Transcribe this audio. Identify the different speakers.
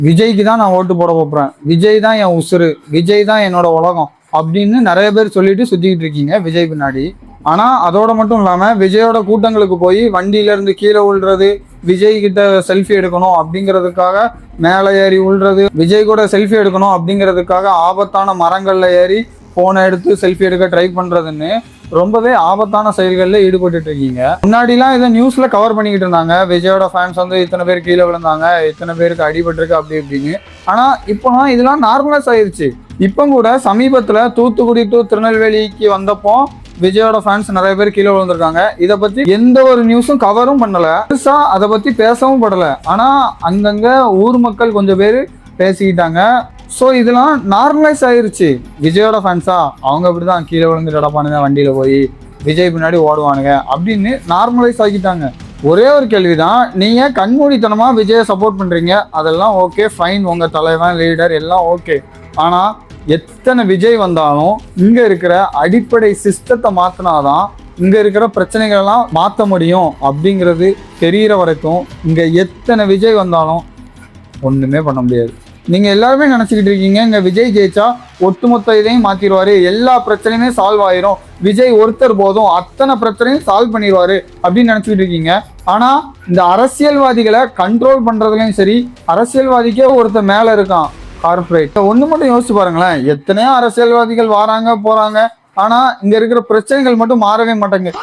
Speaker 1: விஜய்க்கு தான் நான் ஓட்டு போட போறேன், விஜய் தான் என் உசுறு, விஜய் தான் என்னோட உலகம் அப்படின்னு நிறைய பேர் சொல்லிட்டு சுத்திக்கிட்டு இருக்கீங்க விஜய் பின்னாடி. ஆனா அதோட மட்டும் இல்லாம விஜயோட கூட்டங்களுக்கு போய் வண்டியில இருந்து கீழே விழுறது, விஜய் கிட்ட செல்ஃபி எடுக்கணும் அப்படிங்கிறதுக்காக மேலே ஏறி விழுறது, விஜய் கூட செல்ஃபி எடுக்கணும் அப்படிங்கிறதுக்காக ஆபத்தான மரங்கள்ல ஏறி போனை எடுத்து செல்ஃபி எடுக்க ட்ரை பண்றதுன்னு ரொம்பவே ஆபத்தான செயல்களில் ஈடுபட்டு இருக்கீங்க. முன்னாடிலாம் இதை நியூஸ்ல கவர் பண்ணிக்கிட்டு இருந்தாங்க, விஜயோட ஃபேன்ஸ் வந்து இத்தனை பேர் கீழே விழுந்தாங்க, இத்தனை பேருக்கு அடிபட்டிருக்கு அப்படி இப்படின்னு. ஆனா இப்போலாம் இதெல்லாம் நார்மலைஸ் ஆயிருச்சு. இப்போ கூட சமீபத்துல தூத்துக்குடி டு திருநெல்வேலிக்கு வந்தப்போ விஜயோட ஃபேன்ஸ் நிறைய பேர் கீழே விழுந்திருக்காங்க. இதை பத்தி எந்த ஒரு நியூஸும் கவரும் பண்ணல, பெருசா அதை பத்தி பேசவும் படல. ஆனா அங்கங்க ஊர் மக்கள் கொஞ்சம் பேர் பேசிக்கிட்டாங்க. ஸோ இதெல்லாம் நார்மலைஸ் ஆயிருச்சு. விஜயோட ஃபேன்ஸா அவங்க அப்படிதான் கீழே விழுந்து கிடப்பானுங்க, வண்டியில போய் விஜய் பின்னாடி ஓடுவானுங்க அப்படின்னு நார்மலைஸ் ஆக்கிட்டாங்க. ஒரே ஒரு கேள்விதான், நீங்க கண்மூடித்தனமா விஜயை சப்போர்ட் பண்றீங்க, அதெல்லாம் ஓகே ஃபைன், உங்க தலைவன் லீடர் எல்லாம் ஓகே. ஆனா எத்தனை விஜய் வந்தாலும் இங்க இருக்கிற அடிப்படை சிஸ்டத்தை மாத்தினாதான் இங்க இருக்கிற பிரச்சனைகள் எல்லாம் மாற்ற முடியும் அப்படிங்கிறது தெரியற வரைக்கும் இங்க எத்தனை விஜய் வந்தாலும் ஒண்ணுமே பண்ண முடியாது. நீங்க எல்லாருமே நினைச்சுக்கிட்டு இருக்கீங்க இங்க விஜய் ஜெயிச்சா ஒட்டுமொத்த இதையும் மாத்திடுவாரு, எல்லா பிரச்சனையுமே சால்வ் ஆயிரும், விஜய் ஒருத்தர் போதும் அத்தனை பிரச்சனையும் சால்வ் பண்ணிடுவாரு அப்படின்னு நினைச்சுக்கிட்டு இருக்கீங்க. ஆனா இந்த அரசியல்வாதிகளை கண்ட்ரோல் பண்றதுலயும் சரி, அரசியல்வாதிக்கே ஒருத்தர் மேல இருக்கான் கார்பரேட். ஒண்ணு மட்டும் யோசிச்சு பாருங்களேன், எத்தனையோ அரசியல்வாதிகள் வராங்க போறாங்க, ஆனா இங்க இருக்கிற பிரச்சனைகள் மட்டும் மாறவே மாட்டேங்குது.